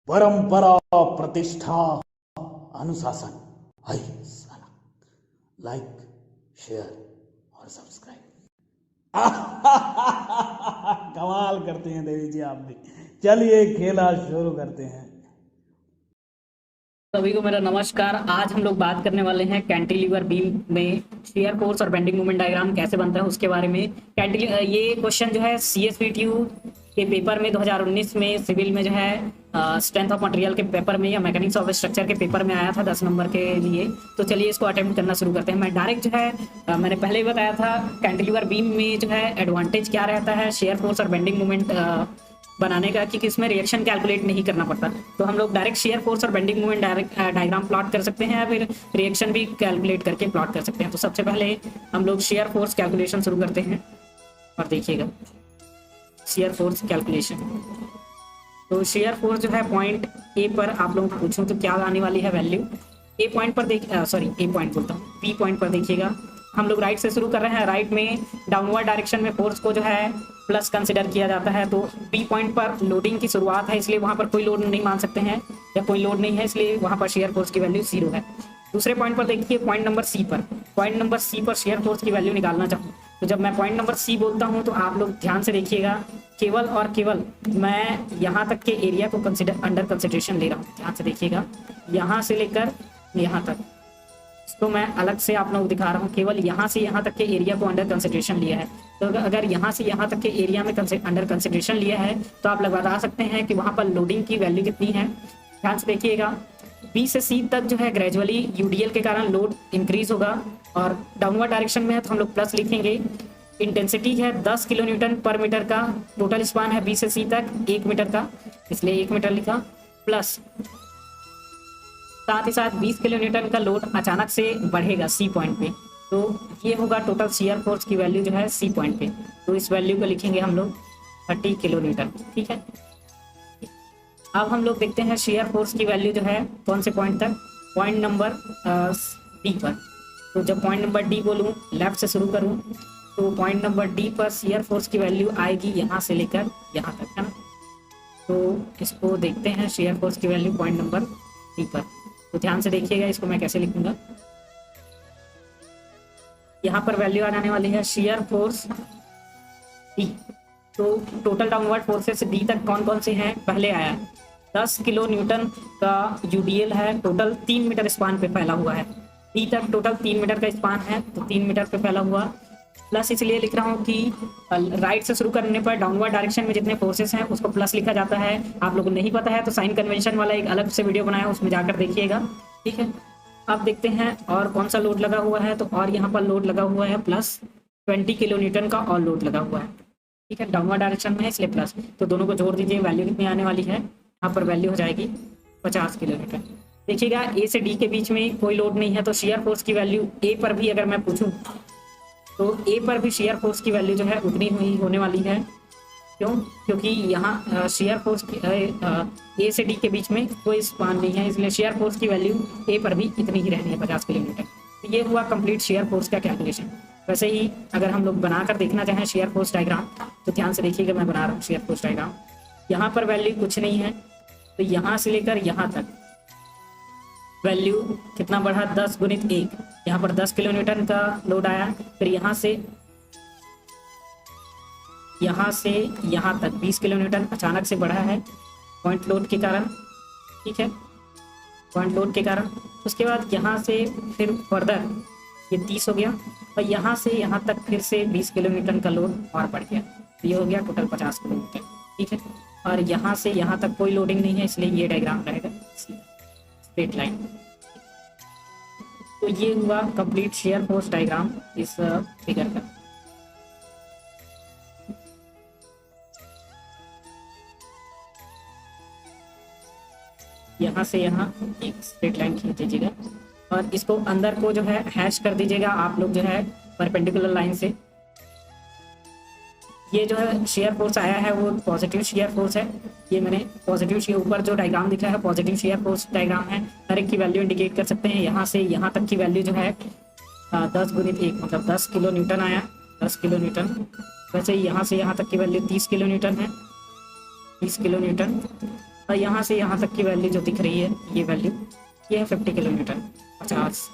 परंपरा, प्रतिष्ठा, अनुशासन। हाय साला, लाइक, शेयर और सब्सक्राइब। कमाल करते हैं देवी जी आप भी। चलिए खेला शुरू करते हैं। सभी को मेरा नमस्कार। आज हम लोग बात करने वाले हैं कैंटिलीवर बीम में शियर फोर्स और बेंडिंग मोमेंट डायग्राम कैसे बनता है उसके बारे में। ये क्वेश्चन जो है सीएसवीटीयू के पेपर में 2019 में सिविल में जो है स्ट्रेंथ ऑफ मटेरियल के पेपर में या मैकेनिक्स ऑफ स्ट्रक्चर के पेपर में आया था 10 नंबर के लिए। तो चलिए इसको अटेम्प्ट करना शुरू करते हैं। मैं डायरेक्ट जो है मैंने पहले ही बताया था कैंटिलीवर बीम में जो है एडवांटेज क्या रहता है शेयर फोर्स और बेंडिंग मोमेंट बनाने का कि इसमें रिएक्शन कैलकुलेट नहीं करना पड़ता। तो हम लोग डायरेक्ट शेयर फोर्स और bending movement direct diagram plot कर सकते हैं या फिर रिएक्शन भी कैलकुलेट करके प्लॉट कर सकते हैं। तो सबसे पहले हम लोग शेयर फोर्स कैलकुलेशन शुरू करते हैं और देखिएगा शेयर फोर्स कैलकुलेशन। तो शेयर फोर्स जो है पॉइंट ए पर आप लोगों को पूछूं तो क्या आने वाली है वैल्यू। ए पॉइंट पर ए पॉइंट बोलता हूँ, बी पॉइंट पर देखिएगा। हम लोग राइट से शुरू कर रहे हैं। राइट में डाउनवर्ड डायरेक्शन में फोर्स को जो है प्लस कंसिडर किया जाता है। तो बी पॉइंट पर लोडिंग की शुरुआत है, इसलिए वहां पर कोई लोड नहीं मान सकते हैं या कोई लोड नहीं है, इसलिए वहां पर शेयर फोर्स की वैल्यू 0 है। दूसरे पॉइंट पर देखिए पॉइंट नंबर सी पर। पॉइंट नंबर सी पर शेयर फोर्स की वैल्यू निकालना चाहूँ तो जब मैं पॉइंट नंबर सी बोलता हूँ तो आप लोग ध्यान से देखिएगा, केवल और केवल मैं यहाँ तक के एरिया को अंडर कंसिडरेशन ले रहा हूँ। ध्यान से देखिएगा, यहाँ से लेकर यहाँ तक तो मैं अलग से आप लोग दिखा रहा हूँ। केवल यहाँ से यहाँ तक के एरिया को अंडर कंसिडरेशन लिया है। तो अगर यहाँ से यहाँ तक के एरिया में अंडर कंसिडरेशन लिया है तो आप लोग बता सकते हैं कि वहाँ पर लोडिंग की वैल्यू कितनी है। ध्यान से देखिएगा, बी से सी तक जो है ग्रेजुअली यूडीएल के कारण लोड इंक्रीज होगा और डाउनवर्ड डायरेक्शन में है तो हम लोग प्लस लिखेंगे। इंटेंसिटी है 10 किलो न्यूटन पर मीटर का। टोटल स्पान है बी से सी तक 1 मीटर का, इसलिए 1 मीटर लिखा। प्लस साथ ही साथ 20 किलो न्यूटन का लोड अचानक से बढ़ेगा सी पॉइंट पे, तो ये होगा टोटल शियर फोर्स की वैल्यू जो है सी पॉइंट पे। तो इस वैल्यू को लिखेंगे हम लोग 30 किलो न्यूटन। ठीक है, अब हम लोग देखते हैं शेयर फोर्स की वैल्यू जो है कौन से पॉइंट तक, पॉइंट नंबर डी पर। तो जब पॉइंट नंबर डी बोलूँ, लेफ्ट से शुरू करूँ, तो पॉइंट नंबर डी पर शेयर फोर्स की वैल्यू आएगी यहाँ से लेकर यहाँ तक, है ना। तो इसको देखते हैं शेयर फोर्स की वैल्यू पॉइंट नंबर डी पर। तो ध्यान से देखिएगा, इसको मैं कैसे लिखूंगा। यहाँ पर वैल्यू आ जाने वाली है शेयर फोर्स डी। तो टोटल डाउनवर्ड फोर्सेस डी तक कौन कौन से हैं, पहले आया 10 किलो न्यूटन का यूडीएल है, टोटल 3 मीटर स्पान पे फैला हुआ है। डी तक टोटल 3 मीटर का स्पान है, तो 3 मीटर पे फैला हुआ। प्लस इसलिए लिख रहा हूँ कि राइट से शुरू करने पर डाउनवर्ड डायरेक्शन में जितने फोर्सेस हैं उसको प्लस लिखा जाता है। आप लोगों को नहीं पता है तो साइन कन्वेंशन वाला एक अलग से वीडियो बनाया, उसमें जाकर देखिएगा। ठीक है, अब देखते हैं और कौन सा लोड लगा हुआ है। तो और यहाँ पर लोड लगा हुआ है प्लस 20 किलो न्यूटन का और लोड लगा हुआ है। ठीक है, डाउनवर्ड डायरेक्शन में है इसलिए प्लस। तो दोनों को जोड़ दीजिए, वैल्यू कितनी आने वाली है, यहाँ पर वैल्यू हो जाएगी 50 किलो न्यूटन। देखिएगा ए से डी के बीच में कोई लोड नहीं है, तो शेयर फोर्स की वैल्यू ए पर भी अगर मैं पूछूं तो ए पर भी शेयर फोर्स की वैल्यू जो है उतनी ही होने वाली है। क्यों? क्योंकि यहाँ शेयर फोर्स ए से डी के बीच में कोई स्पान नहीं है, इसलिए शेयर फोर्स की वैल्यू ए पर भी इतनी ही रहनी है, 50 किलो न्यूटन। तो ये हुआ कंप्लीट शेयर फोर्स का कैलकुलेशन। वैसे ही अगर हम लोग बनाकर देखना चाहें शेयर फोर्स डायग्राम तो ध्यान से देखिएगा, मैं बना रहा हूँ शेयर फोर्स डायग्राम। यहाँ पर वैल्यू कुछ नहीं है, तो यहाँ से लेकर यहाँ तक वैल्यू कितना बढ़ा, 10 गुणित 1। यहाँ पर 10 किलो न्यूटन का लोड आया, फिर यहाँ से यहाँ तक 20 किलो न्यूटन अचानक से बढ़ा है पॉइंट लोड के कारण। ठीक है, पॉइंट लोड के कारण। उसके बाद यहाँ से फिर फर्दर ये 30 हो गया और यहाँ से यहाँ तक फिर से 20 किलो न्यूटन का लोड और बढ़ गया, तो ये हो गया टोटल 50 किलो न्यूटन। ठीक है, और यहाँ से यहाँ तक कोई लोडिंग नहीं है, इसलिए ये डायग्राम रहेगा स्ट्रेट लाइन। तो ये हुआ कंप्लीट शेयर फोर्स डायग्राम इस फिगर का। यहाँ से यहाँ एक स्ट्रेट लाइन खींच दीजिएगा और इसको अंदर को जो है हैश कर दीजिएगा आप लोग जो है परपेंडिकुलर लाइन से। ये जो है शेयर फोर्स आया है वो पॉजिटिव शेयर फोर्स है। ये मैंने पॉजिटिव शेयर, ऊपर जो डायग्राम दिख रहा है पॉजिटिव शेयर फोर्स डायग्राम है। हर एक की वैल्यू इंडिकेट कर सकते हैं। यहाँ से यहाँ तक की वैल्यू जो है 10 गुणित 1 मतलब 10 किलो न्यूटन आया, 10 किलो न्यूटन। वैसे ही यहाँ से यहाँ तक की वैल्यू 30 किलो न्यूटन है, 30 किलो न्यूटन। और यहाँ से यहाँ तक की वैल्यू जो दिख रही है, ये वैल्यू ये है 50 किलो न्यूटन, 50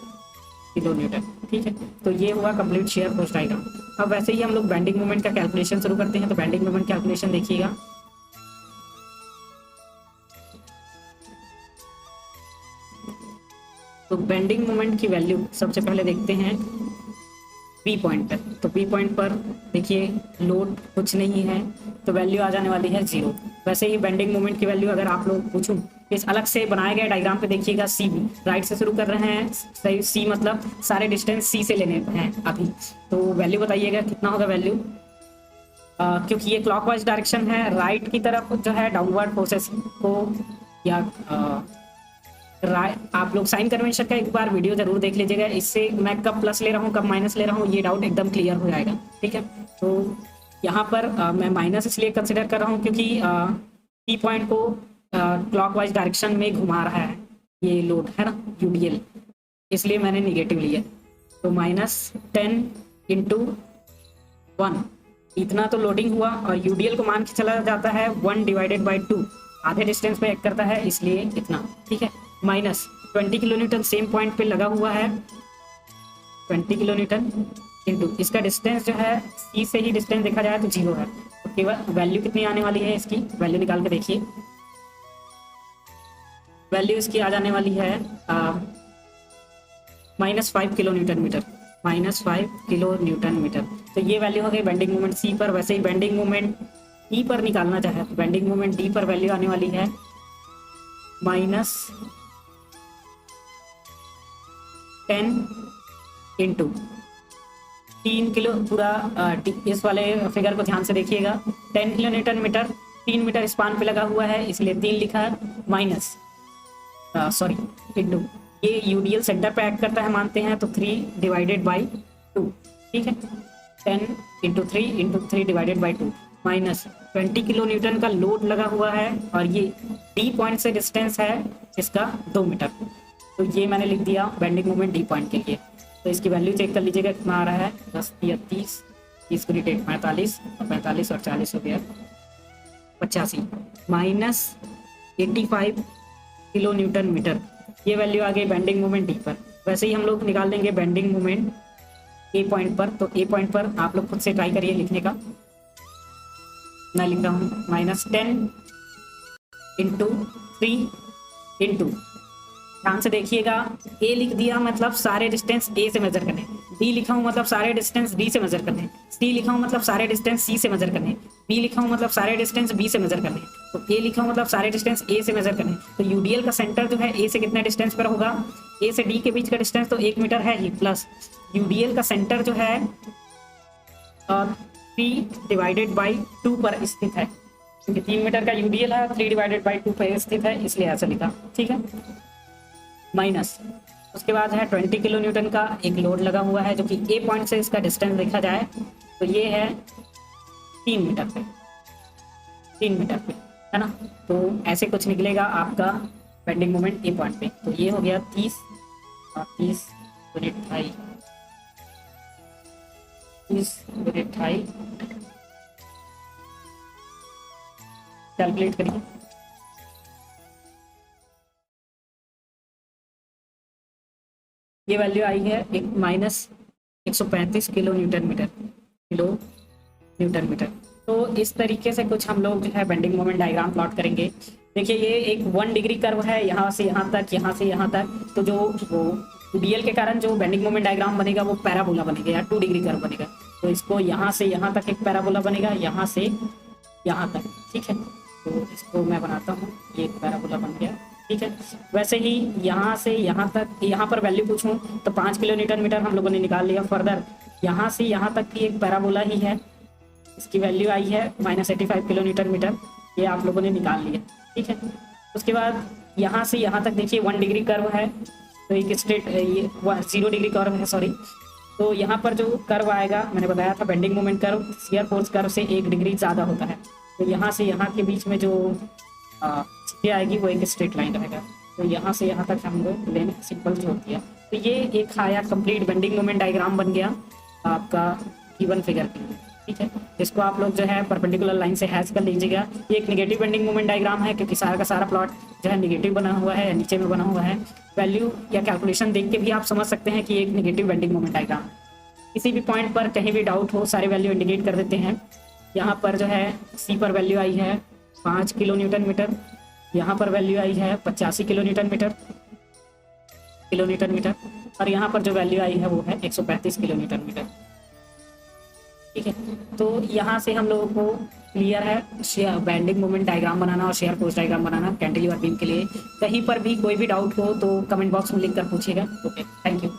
किलो न्यूटन। ठीक है, तो ये हुआ कंप्लीट शेयर फोर्स डायग्राम। अब वैसे ही हम लोग बेंडिंग मोमेंट का कैलकुलेशन शुरू करते हैं। तो बेंडिंग मोमेंट कैलकुलेशन देखिएगा। तो बेंडिंग मोमेंट की वैल्यू सबसे पहले देखते हैं बी पॉइंट पर। तो बी पॉइंट पर देखिए लोड कुछ नहीं है, तो वैल्यू आ जाने वाली है 0। वैसे ही बेंडिंग मोमेंट की वैल्यू अगर आप लोग पूछूं, इस अलग से बनाए गए डायग्राम पे देखिएगा, सी राइट से शुरू कर रहे हैं, सही सी मतलब सारे डिस्टेंस सी से लेने हैं अभी। तो वैल्यू बताइएगा कितना होगा वैल्यू, क्योंकि ये क्लॉकवाइज डायरेक्शन है, राइट की तरफ जो है डाउनवर्ड फोर्सेस को या आप लोग साइन कन्वेंशन का एक बार वीडियो जरूर देख लीजिएगा, इससे मैं कब प्लस ले रहा हूँ कब माइनस ले रहा हूँ ये डाउट एकदम क्लियर हो जाएगा। ठीक है, तो यहाँ पर मैं माइनस इसलिए कंसिडर कर रहा हूँ क्योंकि सी पॉइंट को क्लॉकवाइज डायरेक्शन में घुमा रहा है ये लोड है ना, यूडीएल, इसलिए मैंने निगेटिव लिया। तो -10 × 1 इतना तो लोडिंग हुआ, और यूडीएल को मान के चला जाता है 1/2, आधे डिस्टेंस पे एक्ट करता है, इसलिए इतना। ठीक है, -20 किलो न्यूटन सेम पॉइंट पे लगा हुआ है, 20 किलो न्यूटन इंटू इसका डिस्टेंस जो है सी से ही डिस्टेंस देखा जाए तो 0 है। तो केवल वैल्यू कितनी आने वाली है, इसकी वैल्यू निकाल के देखिए। वैल्यू इसकी आ जाने वाली है -5 kilo newton meter, -5 kilo newton meter. तो ये वैल्यू हो गई बेंडिंग मोमेंट सी पर। वैसे ही बेंडिंग मोमेंट डी पर निकालना चाहे तो बेंडिंग मोमेंट डी पर वैल्यू आने वाली है -10 × 3 किलो, पूरा इस वाले फिगर को ध्यान से देखिएगा, 10 kilo newton meter 3 meter span पे लगा हुआ है, इसलिए 3 लिखा है, इंटू ये यूडीएल सेंटर पे एक्ट करता है मानते हैं, तो 3/2। ठीक है, 10 × 3 × 3/2 -20 किलो न्यूटन का लोड लगा हुआ है, और ये डी पॉइंट से डिस्टेंस है इसका 2 मीटर। तो ये मैंने लिख दिया बेंडिंग मोमेंट डी पॉइंट के लिए। तो इसकी वैल्यू चेक कर लीजिएगा कितना आ रहा है, 10 × 30, 30 × 8 45, और 45 और 40 हो गया 85, -85 किलो न्यूटन मीटर। ये वैल्यू आ गई बेंडिंग मोमेंट डी पर। वैसे ही हम लोग निकाल देंगे बेंडिंग मोमेंट ए पॉइंट पर। तो ए पॉइंट पर आप लोग खुद से ट्राई करिए लिखने का। मैं लिख रहा हूँ -10 × 3 ध्यान से देखिएगा, ए लिख दिया मतलब सारे डिस्टेंस ए से मेजर करने, बी लिखा हूँ मतलब सारे डिस्टेंस डी से मेजर करने, सी लिखा हूँ मतलब सारे डिस्टेंस सी से मेजर करने, बी लिखा हूँ मतलब सारे डिस्टेंस बी से मेजर करने, तो ए लिखा हूँ मतलब सारे डिस्टेंस ए से मेजर करने। तो यूडीएल का सेंटर जो है ए से कितने डिस्टेंस पर होगा, ए से डी के बीच का डिस्टेंस तो 1 मीटर है ही, प्लस यूडीएल का सेंटर जो है 3/2 पर स्थित है, क्योंकि 3 मीटर का यूडीएल है, 3/2 पर स्थित है, इसलिए ऐसा लिखा। ठीक है, माइनस उसके बाद है 20 किलो न्यूटन का एक लोड लगा हुआ है, जो कि ए पॉइंट से इसका डिस्टेंस देखा जाए तो ये है 3 मीटर पे, 3 मीटर पे है ना। तो ऐसे कुछ निकलेगा आपका बेंडिंग मोमेंट ए पॉइंट पे। तो ये हो गया 30 और 30 कैलकुलेट करिए। ये वैल्यू आई है -135 किलो न्यूटन मीटर। तो इस तरीके से कुछ हम लोग जो है बेंडिंग मोमेंट डायग्राम प्लॉट करेंगे। देखिए ये एक 1 डिग्री कर्व है, यहाँ से यहाँ तक, यहाँ से यहाँ तक। तो जो वो डीएल के कारण जो बेंडिंग मोमेंट डायग्राम बनेगा वो पैराबोला बनेगा या 2 डिग्री कर्व बनेगा। तो इसको यहाँ से यहाँ तक एक पैराबोला बनेगा, यहाँ से यहाँ तक। ठीक है, तो इसको मैं बनाता हूँ, ये एक पैराबोला बन गया। ठीक है, वैसे ही यहाँ से यहाँ तक, यहाँ पर वैल्यू पूछूं तो 5 किलो न्यूटन मीटर हम लोगों ने निकाल लिया। फर्दर यहाँ से यहाँ तक की एक पैराबोला ही है, इसकी वैल्यू आई है -85 किलो न्यूटन मीटर, ये आप लोगों ने निकाल लिया। ठीक है, उसके बाद यहाँ से यहाँ तक देखिए 1 डिग्री कर्व है, तो एक स्ट्रेट, ये 0 डिग्री कर्व है, सॉरी। तो यहाँ पर जो कर्व आएगा, मैंने बताया था bending moment curve shear force curve से 1 डिग्री ज़्यादा होता है। तो यहाँ से यहाँ के बीच में जो ये आएगी वो एक स्ट्रेट लाइन रहेगा। तो यहाँ से यहाँ तक हम लोग लेने सिंपल जोड़ दिया, तो ये एक आया कंप्लीट बेंडिंग मोमेंट डायग्राम बन गया आपका गिवन फिगर के लिए। ठीक है, इसको आप लोग जो है परपेंडिकुलर लाइन से हैच कर लीजिएगा। ये एक नेगेटिव बेंडिंग मोमेंट डायग्राम है, क्योंकि सारा का सारा प्लॉट जो है नेगेटिव बना हुआ है, नीचे में बना हुआ है। वैल्यू या कैलकुलेशन देख के भी आप समझ सकते हैं कि एक नेगेटिव बेंडिंग मोमेंट डायग्राम। किसी भी पॉइंट पर कहीं भी डाउट हो, सारे वैल्यू इंडिकेट कर देते हैं। यहाँ पर जो है सी पर वैल्यू आई है 5 किलो न्यूटन मीटर, यहाँ पर वैल्यू आई है 85 किलो न्यूटन मीटर, और यहाँ पर जो वैल्यू आई है वो है 135 किलो न्यूटन मीटर। ठीक है, तो यहाँ से हम लोगों को क्लियर है शेयर बेंडिंग मोमेंट डायग्राम बनाना और शेयर फोर्स डायग्राम बनाना कैंटिलीवर बीम के लिए। कहीं पर भी कोई भी डाउट हो तो कमेंट बॉक्स में लिख कर पूछिएगा। Okay, thank you.